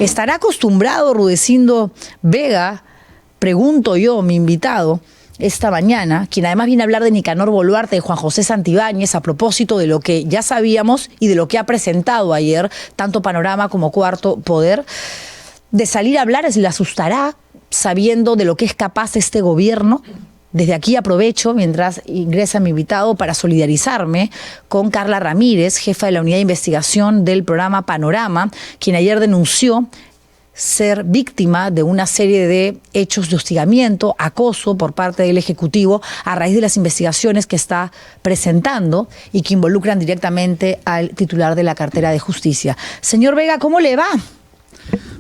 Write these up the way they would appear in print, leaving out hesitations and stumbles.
¿Estará acostumbrado Rudecindo Vega, pregunto yo, mi invitado, esta mañana, quien además viene a hablar de Nicanor Boluarte, de Juan José Santibáñez, a propósito de lo que ya sabíamos y de lo que ha presentado ayer, tanto Panorama como Cuarto Poder, de salir a hablar, ¿le asustará sabiendo de lo que es capaz este gobierno? Desde aquí aprovecho, mientras ingresa mi invitado, para solidarizarme con Carla Ramírez, jefa de la unidad de investigación del programa Panorama, quien ayer denunció ser víctima de una serie de hechos de hostigamiento, acoso por parte del Ejecutivo a raíz de las investigaciones que está presentando y que involucran directamente al titular de la cartera de Justicia. Señor Vega, ¿cómo le va?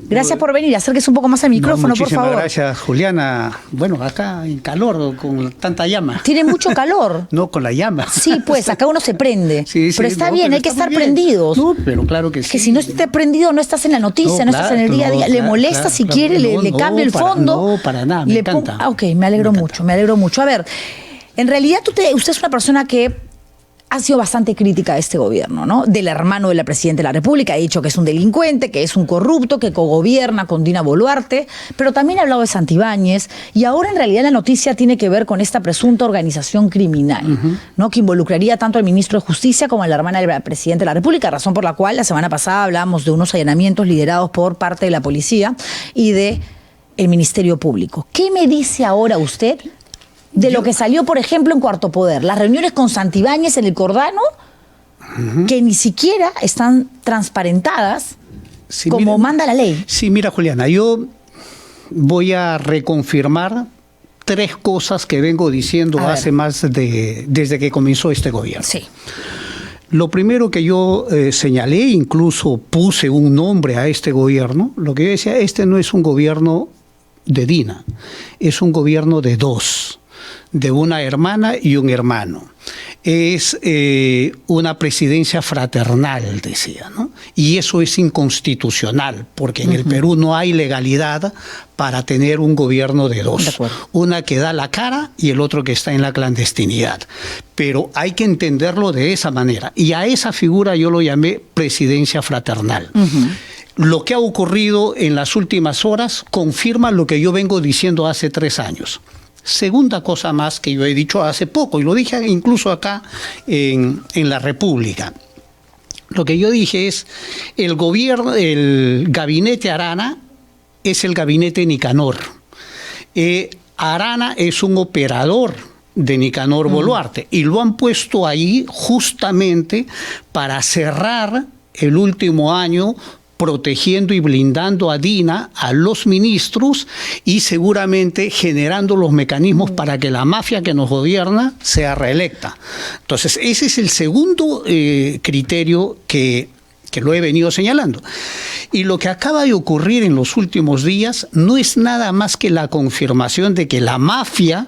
Gracias por venir. Acérquese un poco más al micrófono, por favor. Gracias, Juliana. Bueno, acá en calor, con tanta llama. ¿Tiene mucho calor? No, con la llama. Sí, pues, acá uno se prende. Sí, pero está bien, hay que estar prendidos. No, pero claro que sí. Es que si no estás prendido, no estás en la noticia, no estás en el día a día. ¿Le molesta si quiere, le cambia el fondo? No, para nada, me encanta. Ok, me alegro mucho. A ver, en realidad usted es una persona que ha sido bastante crítica de este gobierno, ¿no? Del hermano de la Presidenta de la República, ha dicho que es un delincuente, que es un corrupto, que cogobierna con Dina Boluarte, pero también ha hablado de Santibáñez, y ahora en realidad la noticia tiene que ver con esta presunta organización criminal, ¿no? Que involucraría tanto al ministro de Justicia como a la hermana de la Presidenta de la República, razón por la cual la semana pasada hablábamos de unos allanamientos liderados por parte de la policía y del Ministerio Público. ¿Qué me dice ahora usted de lo que salió, por ejemplo, en Cuarto Poder? Las reuniones con Santibáñez en el Cordano, que ni siquiera están transparentadas como manda la ley. Sí, mira, Juliana, yo voy a reconfirmar 3 cosas que vengo diciendo desde que comenzó este gobierno. Sí. Lo primero que yo señalé, incluso puse un nombre a este gobierno, lo que yo decía, este no es un gobierno de Dina, es un gobierno de 2. De una hermana y un hermano. Es una presidencia fraternal, decía, ¿no? Y eso es inconstitucional, porque en el Perú no hay legalidad para tener un gobierno de 2. Una que da la cara y el otro que está en la clandestinidad. Pero hay que entenderlo de esa manera. Y a esa figura yo lo llamé presidencia fraternal. Lo que ha ocurrido en las últimas horas confirma lo que yo vengo diciendo hace 3 años. Segunda cosa más que yo he dicho hace poco, y lo dije incluso acá en la República. Lo que yo dije es, el gabinete Arana es el gabinete Nicanor. Arana es un operador de Nicanor Boluarte, y lo han puesto ahí justamente para cerrar el último año protegiendo y blindando a Dina, a los ministros, y seguramente generando los mecanismos para que la mafia que nos gobierna sea reelecta. Entonces, ese es el segundo criterio que lo he venido señalando. Y lo que acaba de ocurrir en los últimos días no es nada más que la confirmación de que la mafia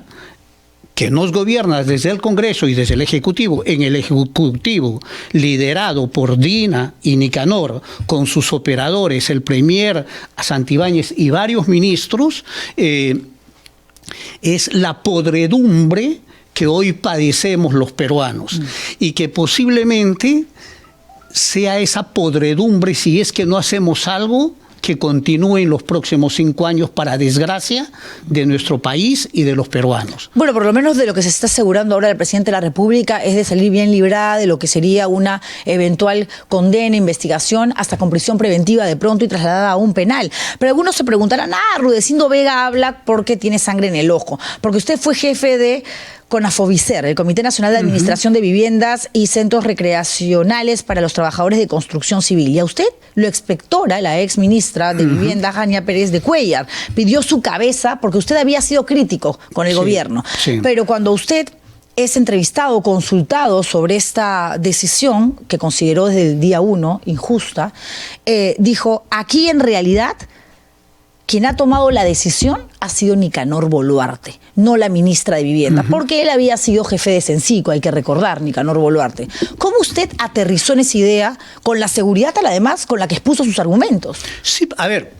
que nos gobierna desde el Congreso y desde el Ejecutivo, en el Ejecutivo liderado por Dina y Nicanor, con sus operadores, el Premier Santibáñez y varios ministros, es la podredumbre que hoy padecemos los peruanos, y que posiblemente sea esa podredumbre, si es que no hacemos algo, que continúe en los próximos 5 años, para desgracia de nuestro país y de los peruanos. Bueno, por lo menos de lo que se está asegurando ahora el presidente de la República es de salir bien librada de lo que sería una eventual condena, investigación, hasta con prisión preventiva de pronto y trasladada a un penal. Pero algunos se preguntarán, Rudecindo Vega habla porque tiene sangre en el ojo, porque usted fue jefe de CONAFOBICER, el Comité Nacional de Administración de Viviendas y Centros Recreacionales para los Trabajadores de Construcción Civil. Y a usted lo expectora la ex ministra de Vivienda, Jania Pérez de Cuéllar. Pidió su cabeza porque usted había sido crítico con el gobierno. Sí. Pero cuando usted es entrevistado, consultado sobre esta decisión, que consideró desde el día 1 injusta, dijo, aquí en realidad quien ha tomado la decisión ha sido Nicanor Boluarte, no la ministra de Vivienda, porque él había sido jefe de Cencico, hay que recordar, Nicanor Boluarte. ¿Cómo usted aterrizó en esa idea con la seguridad, además, con la que expuso sus argumentos? Sí, a ver,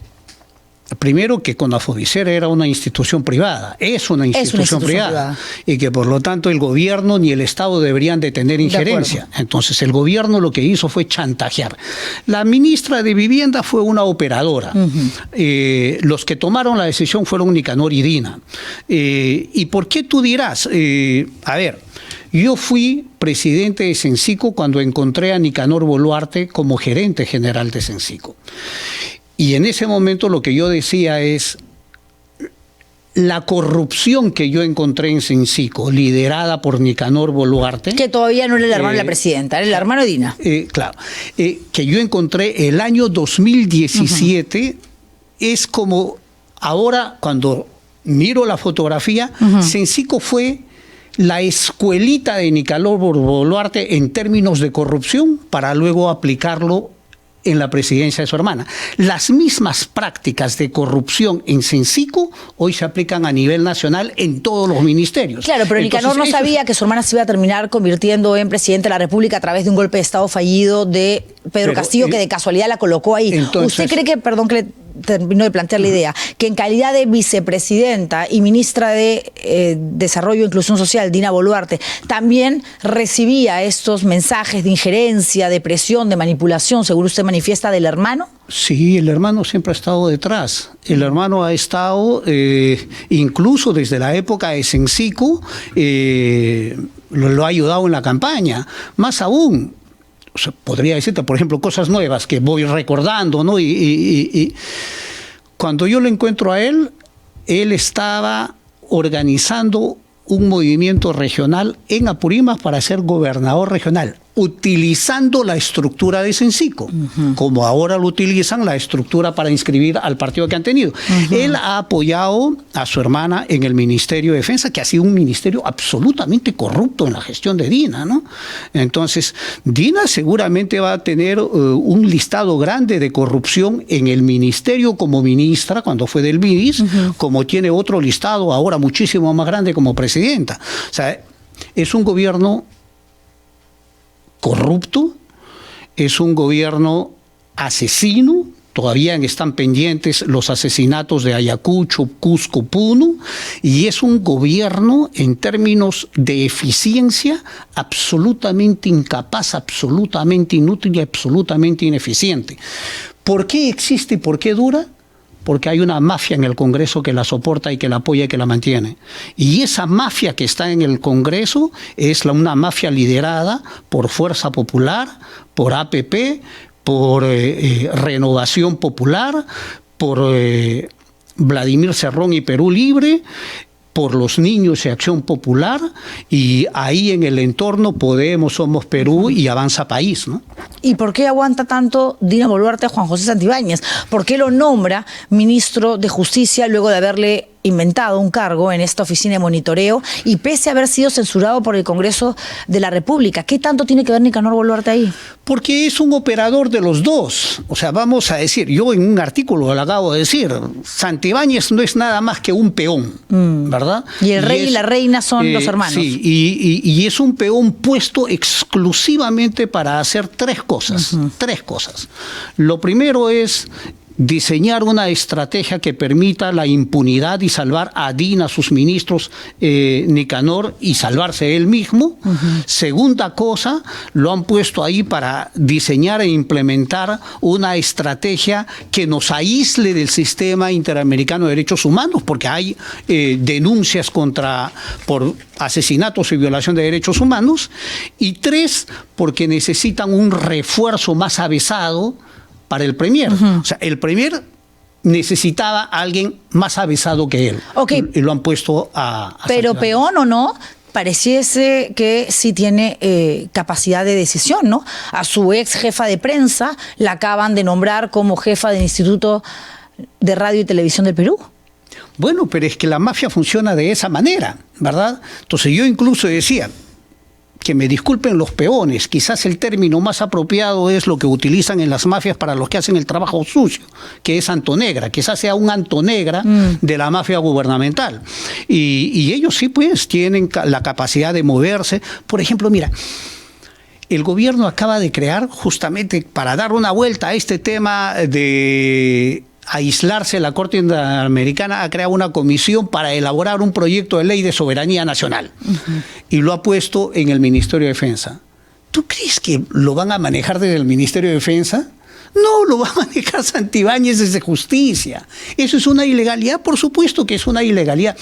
Primero, que Conafobicer era una institución privada, es una institución privada, y que por lo tanto el gobierno ni el Estado deberían de tener injerencia. Entonces el gobierno lo que hizo fue chantajear. La ministra de Vivienda fue una operadora. Los que tomaron la decisión fueron Nicanor y Dina. ¿Y por qué tú dirás? A ver, yo fui presidente de Cencico cuando encontré a Nicanor Boluarte como gerente general de Cencico. Y en ese momento lo que yo decía es, la corrupción que yo encontré en Cencico, liderada por Nicanor Boluarte... Que todavía no era el hermano de la presidenta, era el hermano de Dina. Claro, que yo encontré el año 2017, es como ahora cuando miro la fotografía, Cencico fue la escuelita de Nicanor Boluarte en términos de corrupción para luego aplicarlo en la presidencia de su hermana. Las mismas prácticas de corrupción en Cencico hoy se aplican a nivel nacional en todos los ministerios. Claro, pero Nicanor no sabía que su hermana se iba a terminar convirtiendo en presidente de la República a través de un golpe de Estado fallido de Pedro Castillo, que de casualidad la colocó ahí. Entonces, ¿usted cree que, perdón que le termino de plantear la idea, que en calidad de vicepresidenta y ministra de Desarrollo e Inclusión Social, Dina Boluarte, también recibía estos mensajes de injerencia, de presión, de manipulación, según usted manifiesta, del hermano? Sí, el hermano siempre ha estado detrás. El hermano ha estado, incluso desde la época de Cencico, lo ha ayudado en la campaña. Más aún, o sea, podría decirte, por ejemplo, cosas nuevas que voy recordando, ¿no? Y cuando yo lo encuentro a él estaba organizando un movimiento regional en Apurímac para ser gobernador regional, utilizando la estructura de Cencico, como ahora lo utilizan la estructura para inscribir al partido que han tenido. Él ha apoyado a su hermana en el Ministerio de Defensa, que ha sido un ministerio absolutamente corrupto en la gestión de Dina, ¿no? Entonces, Dina seguramente va a tener un listado grande de corrupción en el ministerio como ministra, cuando fue del MIDIS, como tiene otro listado ahora muchísimo más grande como presidenta. O sea, es un gobierno corrupto, es un gobierno asesino. Todavía están pendientes los asesinatos de Ayacucho, Cusco, Puno, y es un gobierno en términos de eficiencia absolutamente incapaz, absolutamente inútil y absolutamente ineficiente. ¿Por qué existe y por qué dura? Porque hay una mafia en el Congreso que la soporta y que la apoya y que la mantiene. Y esa mafia que está en el Congreso es una mafia liderada por Fuerza Popular, por APP, por Renovación Popular, por Vladimir Cerrón y Perú Libre, por los niños y Acción Popular, y ahí en el entorno Podemos, Somos Perú y Avanza País, ¿no? ¿Y por qué aguanta tanto Dina Boluarte a Juan José Santibáñez? ¿Por qué lo nombra ministro de Justicia luego de haberle inventado un cargo en esta oficina de monitoreo y pese a haber sido censurado por el Congreso de la República? ¿Qué tanto tiene que ver Nicanor Boluarte ahí? Porque es un operador de los dos. O sea, vamos a decir, yo en un artículo lo acabo de decir, Santibáñez no es nada más que un peón, ¿verdad? Y el rey y la reina son los hermanos. Sí, y es un peón puesto exclusivamente para hacer tres cosas. Tres cosas. Lo primero es diseñar una estrategia que permita la impunidad y salvar a Dina, a sus ministros, Nicanor, y salvarse él mismo. Segunda cosa, lo han puesto ahí para diseñar e implementar una estrategia que nos aísle del sistema interamericano de derechos humanos, porque hay denuncias por asesinatos y violación de derechos humanos. Y tres, porque necesitan un refuerzo más avesado para el Premier. O sea, el Premier necesitaba a alguien más avesado que él. Y lo han puesto a pero peón o no, pareciese que sí tiene capacidad de decisión, ¿no? A su ex jefa de prensa la acaban de nombrar como jefa del Instituto de Radio y Televisión del Perú. Bueno, pero es que la mafia funciona de esa manera, ¿verdad? Entonces yo incluso decía, que me disculpen los peones, quizás el término más apropiado es lo que utilizan en las mafias para los que hacen el trabajo sucio, que es Antonegra, quizás sea un Antonegra de la mafia gubernamental. Y ellos sí pues tienen la capacidad de moverse. Por ejemplo, mira, el gobierno acaba de crear, justamente para dar una vuelta a este tema de aislarse la Corte Interamericana, ha creado una comisión para elaborar un proyecto de ley de soberanía nacional y lo ha puesto en el Ministerio de Defensa. ¿Tú crees que lo van a manejar desde el Ministerio de Defensa? No, lo va a manejar Santibáñez desde Justicia. ¿Eso es una ilegalidad? Por supuesto que es una ilegalidad.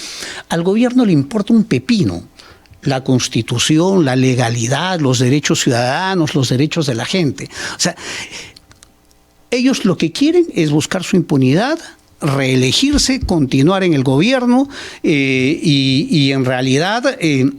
Al gobierno le importa un pepino la Constitución, la legalidad, los derechos ciudadanos, los derechos de la gente. O sea, ellos lo que quieren es buscar su impunidad, reelegirse, continuar en el gobierno y en realidad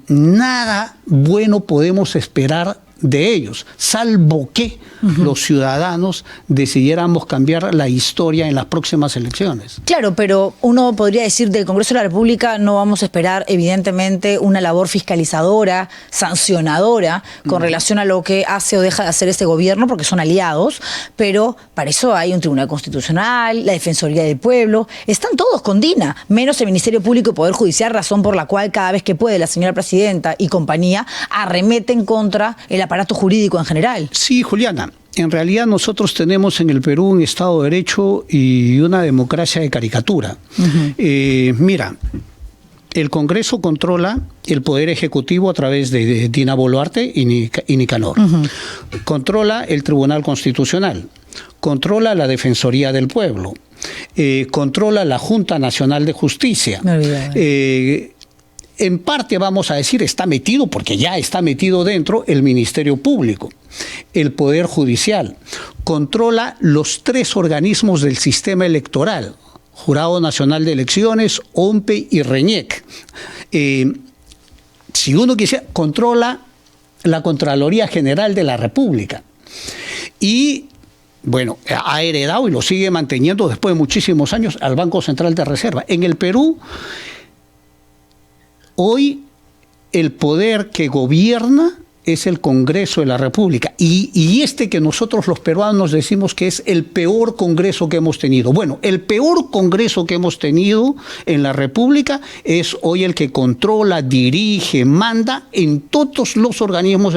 nada bueno podemos esperar de ellos, salvo que los ciudadanos decidiéramos cambiar la historia en las próximas elecciones. Claro, pero uno podría decir del Congreso de la República no vamos a esperar evidentemente una labor fiscalizadora, sancionadora con relación a lo que hace o deja de hacer este gobierno, porque son aliados, pero para eso hay un Tribunal Constitucional, la Defensoría del Pueblo, están todos con Dina, menos el Ministerio Público y Poder Judicial, razón por la cual cada vez que puede la señora presidenta y compañía arremeten contra el aparato jurídico en general. Sí, Juliana. En realidad nosotros tenemos en el Perú un Estado de Derecho y una democracia de caricatura. Mira, el Congreso controla el Poder Ejecutivo a través de Dina Boluarte y Nicanor. Controla el Tribunal Constitucional. Controla la Defensoría del Pueblo. Controla la Junta Nacional de Justicia. Me olvidé. En parte, vamos a decir, está metido, porque ya está metido dentro, el Ministerio Público, el Poder Judicial. Controla los 3 organismos del sistema electoral, Jurado Nacional de Elecciones, OMPE y RENIEC. Si uno quisiera, controla la Contraloría General de la República. Y, bueno, ha heredado y lo sigue manteniendo después de muchísimos años al Banco Central de Reserva. En el Perú, hoy el poder que gobierna es el Congreso de la República y este que nosotros los peruanos decimos que es el peor Congreso que hemos tenido. Bueno, el peor Congreso que hemos tenido en la República es hoy el que controla, dirige, manda en todos los organismos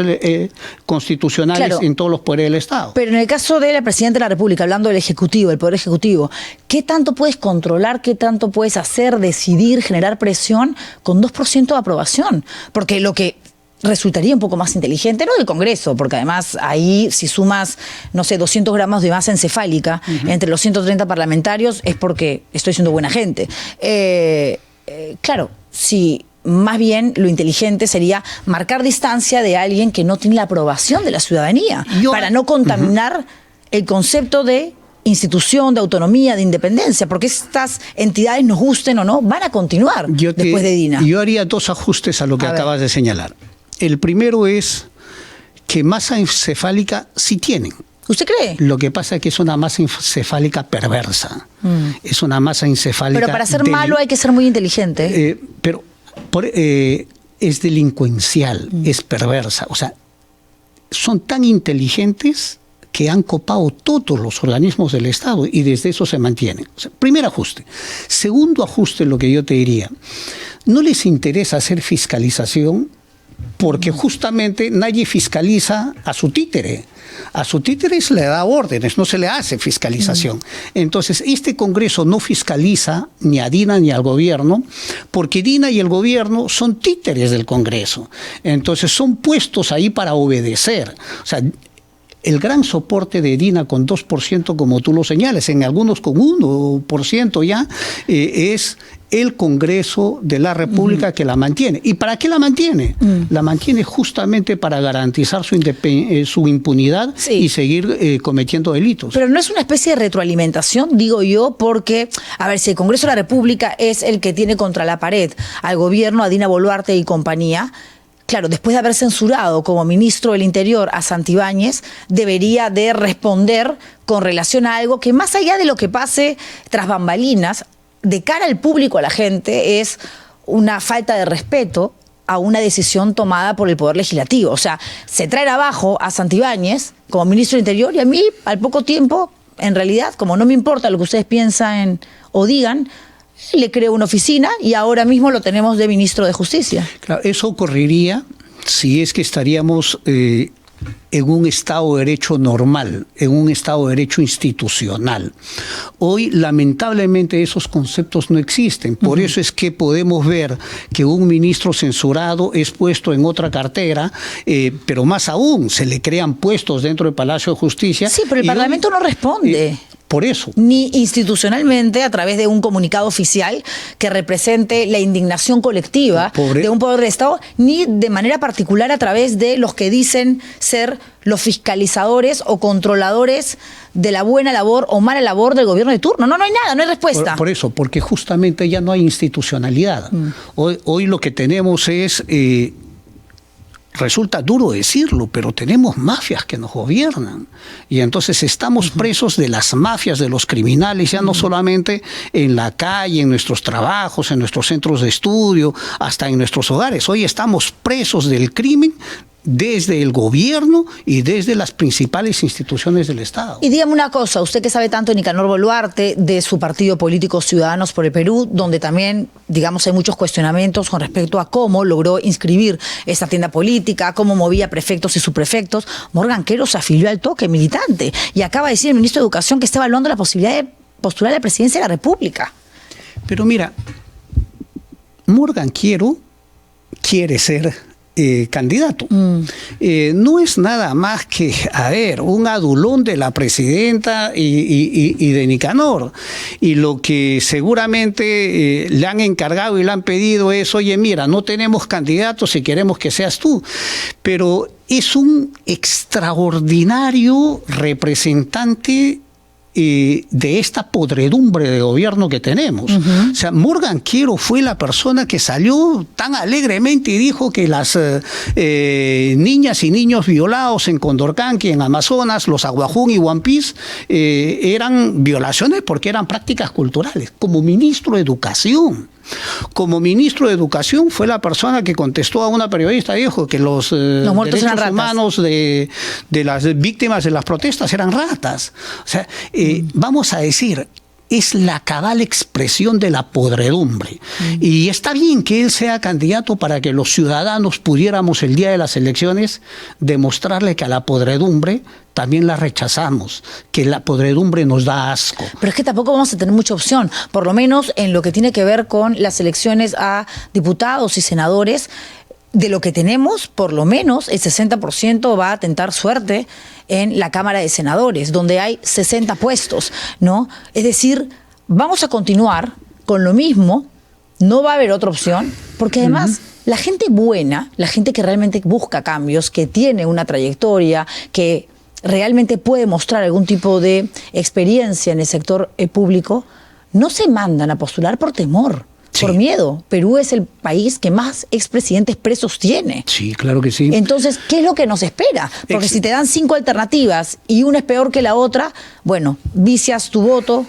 constitucionales, claro, en todos los poderes del Estado. Pero en el caso de la Presidenta de la República, hablando del Ejecutivo, del Poder Ejecutivo, ¿qué tanto puedes controlar, qué tanto puedes hacer, decidir, generar presión con 2% de aprobación? Porque lo que resultaría un poco más inteligente, no del Congreso, porque además ahí si sumas, no sé, 200 gramos de masa encefálica entre los 130 parlamentarios es porque estoy siendo buena gente. Claro, si más bien lo inteligente sería marcar distancia de alguien que no tiene la aprobación de la ciudadanía, para no contaminar el concepto de institución, de autonomía, de independencia, porque estas entidades, nos gusten o no, van a continuar después de Dina. Yo haría 2 ajustes a lo que acabas de señalar. El primero es que masa encefálica sí tienen. ¿Usted cree? Lo que pasa es que es una masa encefálica perversa. Es una masa encefálica... Pero para ser malo hay que ser muy inteligente. Es delincuencial, es perversa. O sea, son tan inteligentes que han copado todos los organismos del Estado y desde eso se mantienen. O sea, primer ajuste. Segundo ajuste, lo que yo te diría, no les interesa hacer fiscalización porque justamente nadie fiscaliza a su títere. A su títere se le da órdenes, no se le hace fiscalización. Entonces, este Congreso no fiscaliza ni a Dina ni al gobierno, porque Dina y el gobierno son títeres del Congreso. Entonces, son puestos ahí para obedecer. O sea, el gran soporte de Dina con 2%, como tú lo señales, en algunos con 1% ya, es el Congreso de la República que la mantiene. ¿Y para qué la mantiene? La mantiene justamente para garantizar su impunidad y seguir cometiendo delitos. Pero no es una especie de retroalimentación, digo yo, porque, a ver, si el Congreso de la República es el que tiene contra la pared al gobierno, a Dina Boluarte y compañía, claro, después de haber censurado como ministro del Interior a Santibáñez, debería de responder con relación a algo que, más allá de lo que pase tras bambalinas, de cara al público, a la gente, es una falta de respeto a una decisión tomada por el Poder Legislativo. O sea, se trae abajo a Santibáñez como ministro del Interior y a mí, al poco tiempo, en realidad, como no me importa lo que ustedes piensan o digan, le creo una oficina y ahora mismo lo tenemos de ministro de Justicia. Claro, eso ocurriría si es que estaríamos en un Estado de Derecho normal, en un Estado de Derecho institucional. Hoy, lamentablemente, esos conceptos no existen. Por eso es que podemos ver que un ministro censurado es puesto en otra cartera, pero más aún, se le crean puestos dentro del Palacio de Justicia. Sí, pero el Parlamento no responde. Por eso. Ni institucionalmente a través de un comunicado oficial que represente la indignación colectiva de un poder del Estado, ni de manera particular a través de los que dicen ser los fiscalizadores o controladores de la buena labor o mala labor del gobierno de turno. No hay nada, no hay respuesta. Por eso, porque justamente ya no hay institucionalidad. Hoy lo que tenemos es... resulta duro decirlo, pero tenemos mafias que nos gobiernan. Y entonces estamos presos de las mafias, de los criminales, ya no solamente en la calle, en nuestros trabajos, en nuestros centros de estudio, hasta en nuestros hogares. Hoy estamos presos del crimen desde el gobierno y desde las principales instituciones del Estado. Y dígame una cosa, usted que sabe tanto de Nicanor Boluarte, de su partido político Ciudadanos por el Perú, donde también, digamos, hay muchos cuestionamientos con respecto a cómo logró inscribir esta tienda política, cómo movía prefectos y subprefectos. Morgan Quero se afilió al Toque, militante, y acaba de decir el ministro de Educación que está evaluando la posibilidad de postular a la presidencia de la República. Pero mira, Morgan Quero quiere ser candidato. No es nada más que, un adulón de la presidenta y de Nicanor. Y lo que seguramente le han encargado y le han pedido es, oye, mira, no tenemos candidatos y queremos que seas tú. Pero es un extraordinario representante de esta podredumbre de gobierno que tenemos. O sea, Morgan Quero fue la persona que salió tan alegremente y dijo que las niñas y niños violados en Condorcanqui, en Amazonas, los Aguajún y One Piece, eran violaciones porque eran prácticas culturales. Como ministro de Educación. Como ministro de Educación fue la persona que contestó a una periodista, dijo que los derechos humanos de las víctimas de las protestas eran ratas. O sea, vamos a decir, es la cabal expresión de la podredumbre. Y está bien que él sea candidato para que los ciudadanos pudiéramos el día de las elecciones demostrarle que a la podredumbre también la rechazamos, que la podredumbre nos da asco. Pero es que tampoco vamos a tener mucha opción, por lo menos en lo que tiene que ver con las elecciones a diputados y senadores. De lo que tenemos, por lo menos el 60% va a tentar suerte en la Cámara de Senadores, donde hay 60 puestos, ¿no? Es decir, vamos a continuar con lo mismo, no va a haber otra opción, porque además la gente buena, la gente que realmente busca cambios, que tiene una trayectoria, que realmente puede mostrar algún tipo de experiencia en el sector público, no se mandan a postular por temor. Sí. Por miedo. Perú es el país que más expresidentes presos tiene. Sí, claro que sí. Entonces, ¿qué es lo que nos espera? Porque si te dan 5 alternativas y una es peor que la otra, bueno, vicias tu voto,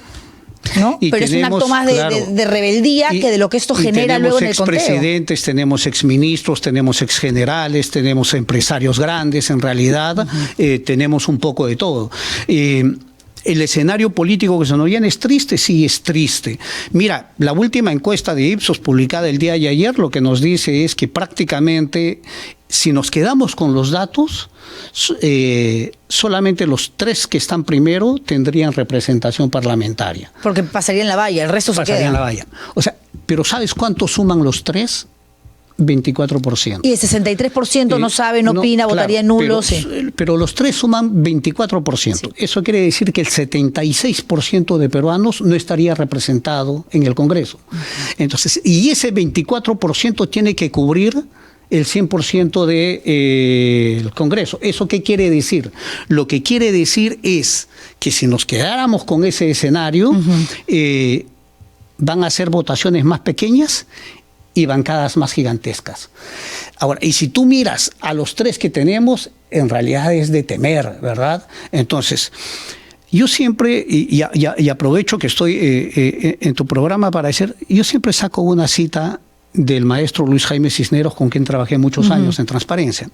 ¿no? Pero es un acto más de rebeldía que de lo que esto genera luego en el conteo. Tenemos expresidentes, tenemos exministros, tenemos exgenerales, tenemos empresarios grandes, en realidad, tenemos un poco de todo. El escenario político que se nos viene es triste, sí es triste. Mira, la última encuesta de Ipsos publicada el día de ayer lo que nos dice es que prácticamente, si nos quedamos con los datos, solamente los 3 que están primero tendrían representación parlamentaria. Porque pasaría en la valla, el resto se queda. Pasaría en la valla. O sea, pero ¿sabes cuánto suman los 3? 24%. Y el 63% no sabe, no opina, claro, votaría nulo. Pero los 3 suman 24%. Sí. Eso quiere decir que el 76% de peruanos no estaría representado en el Congreso. Entonces, y ese 24% tiene que cubrir el 100% del Congreso. ¿Eso qué quiere decir? Lo que quiere decir es que si nos quedáramos con ese escenario, van a ser votaciones más pequeñas y bancadas más gigantescas. Ahora, y si tú miras a los 3 que tenemos, en realidad es de temer, ¿verdad? Entonces, yo siempre, y aprovecho que estoy en tu programa para decir, yo siempre saco una cita del maestro Luis Jaime Cisneros, con quien trabajé muchos años en Transparencia.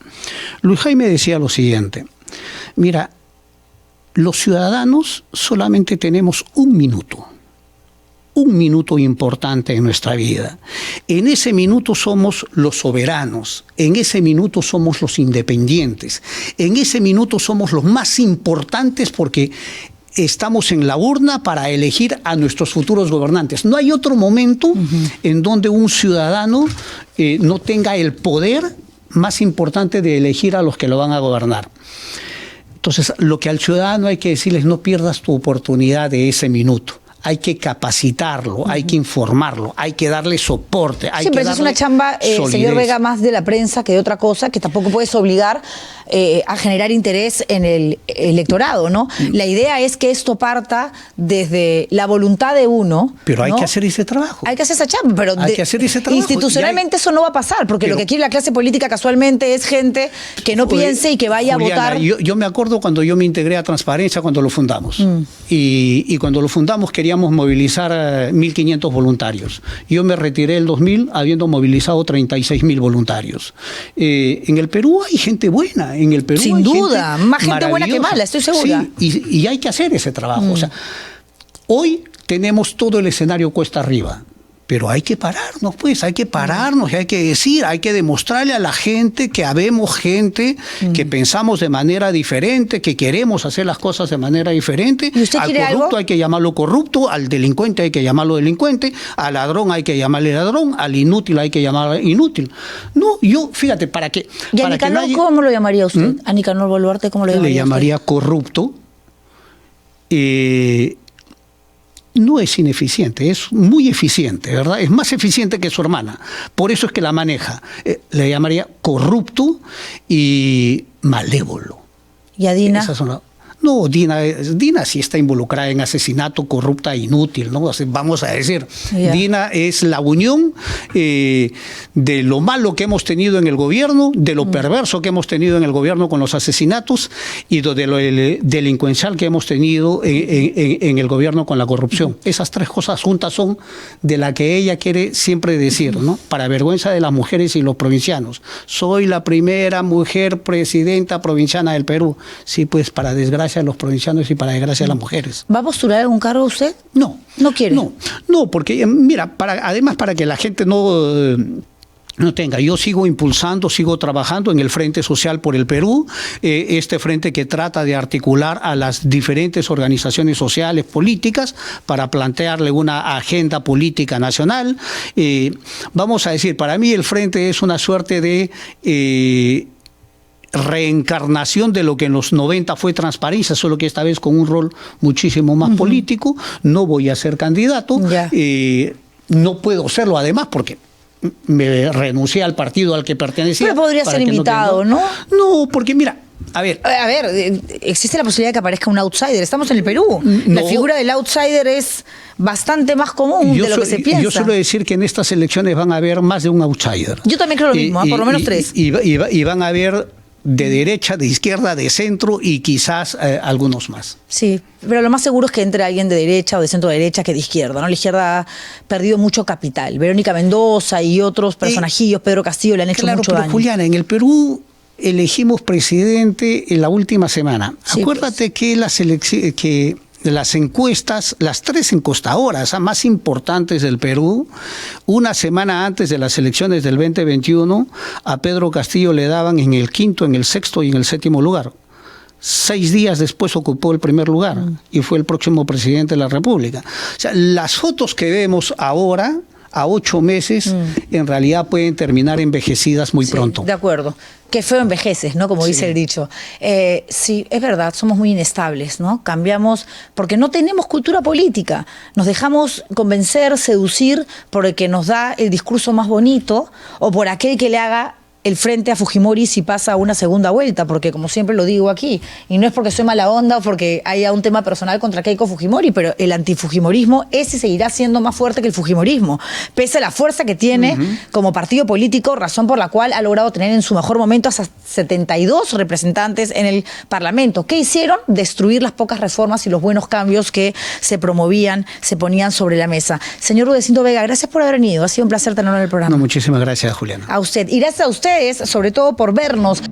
Luis Jaime decía lo siguiente: mira, los ciudadanos solamente tenemos 1 minuto un minuto importante en nuestra vida. En ese minuto somos los soberanos, en ese minuto somos los independientes, en ese minuto somos los más importantes porque estamos en la urna para elegir a nuestros futuros gobernantes. No hay otro momento en donde un ciudadano no tenga el poder más importante de elegir a los que lo van a gobernar. Entonces, lo que al ciudadano hay que decirles, no pierdas tu oportunidad de ese minuto. Hay que capacitarlo, hay que informarlo, hay que darle soporte. Hay Siempre que es una chamba, señor Vega, más de la prensa que de otra cosa, que tampoco puedes obligar a generar interés en el electorado, ¿no? La idea es que esto parta desde la voluntad de uno. Pero hay ¿no? que hacer ese trabajo. Hay que hacer esa chamba, pero hay que hacer ese trabajo. Institucionalmente eso no va a pasar, porque lo que quiere la clase política casualmente es gente que no piense y que vaya Juliana, a votar. Yo me acuerdo cuando yo me integré a Transparencia, cuando lo fundamos. Y cuando lo fundamos queríamos movilizar 1.500 voluntarios. Yo me retiré el 2000 habiendo movilizado 36.000 voluntarios. En el Perú hay gente buena. En el Perú sin hay duda, gente más gente buena que mala, estoy segura. Sí, y hay que hacer ese trabajo. O sea, hoy tenemos todo el escenario cuesta arriba. Pero hay que pararnos, pues, hay que pararnos, y hay que decir, hay que demostrarle a la gente que habemos gente que pensamos de manera diferente, que queremos hacer las cosas de manera diferente. ¿Y usted al quiere corrupto algo? hay que llamarlo corrupto, al delincuente hay que llamarlo delincuente, al ladrón hay que llamarle ladrón, al inútil hay que llamarlo inútil. No, yo, fíjate, para que... ¿Y a para que Nicanor nadie, cómo lo llamaría usted? ¿A Nicanor Boluarte cómo lo llamaría le llamaría usted? corrupto. No es ineficiente, es muy eficiente, ¿verdad? Es más eficiente que su hermana. Por eso es que la maneja. Le llamaría corrupto y malévolo. ¿Y a Dina? Esas son No, Dina sí está involucrada en asesinato, corrupta e inútil, ¿no? Vamos a decir, Dina es la unión de lo malo que hemos tenido en el gobierno, de lo perverso que hemos tenido en el gobierno con los asesinatos y de lo delincuencial que hemos tenido en el gobierno con la corrupción. Esas tres cosas juntas son de la que ella quiere siempre decir, ¿no? Para vergüenza de las mujeres y los provincianos. Soy la primera mujer presidenta provinciana del Perú. Sí, pues para desgracia de los provincianos y para desgracia de las mujeres. ¿Va a postular algún cargo usted? No. ¿No quiere? No, porque, mira, además para que la gente no tenga. Yo sigo impulsando, sigo trabajando en el Frente Social por el Perú, este frente que trata de articular a las diferentes organizaciones sociales, políticas, para plantearle una agenda política nacional. Vamos a decir, para mí el frente es una suerte de reencarnación de lo que en los 90 fue Transparencia, solo que esta vez con un rol muchísimo más político. No voy a ser candidato, no puedo serlo además porque me renuncié al partido al que pertenecía. Pero podría ser invitado, ¿no? No, porque mira, a ver, existe la posibilidad de que aparezca un outsider. Estamos en el Perú. No. La figura del outsider es bastante más común de lo que se piensa. Yo suelo decir que en estas elecciones van a haber más de un outsider. Yo también creo lo mismo, por lo menos tres. Y van a haber de derecha, de izquierda, de centro y quizás algunos más. Sí, pero lo más seguro es que entre alguien de derecha o de centro derecha que de izquierda, ¿no? La izquierda ha perdido mucho capital. Verónica Mendoza y otros personajillos, Pedro Castillo, le han hecho mucho daño. Juliana, en el Perú elegimos presidente en la última semana. Sí, acuérdate pues, que las encuestas, las tres encuestadoras más importantes del Perú, una semana antes de las elecciones del 2021, a Pedro Castillo le daban en el quinto, en el sexto y en el séptimo lugar. 6 días después ocupó el primer lugar y fue el próximo presidente de la República. O sea, las fotos que vemos ahora, a 8 meses, en realidad pueden terminar envejecidas muy pronto. De acuerdo. Qué feo envejeces, ¿no? Como dice el dicho. Sí, es verdad, somos muy inestables, ¿no? Cambiamos porque no tenemos cultura política. Nos dejamos convencer, seducir por el que nos da el discurso más bonito o por aquel que le haga el frente a Fujimori si pasa una segunda vuelta, porque como siempre lo digo aquí, y no es porque soy mala onda o porque haya un tema personal contra Keiko Fujimori, pero el antifujimorismo es y seguirá siendo más fuerte que el fujimorismo, pese a la fuerza que tiene como partido político, razón por la cual ha logrado tener en su mejor momento hasta 72 representantes en el Parlamento. ¿Qué hicieron? Destruir las pocas reformas y los buenos cambios que se promovían, se ponían sobre la mesa. Señor Rudecindo Vega, gracias por haber venido, ha sido un placer tenerlo en el programa. No, muchísimas gracias, Juliana. A usted, y gracias a usted sobre todo por vernos.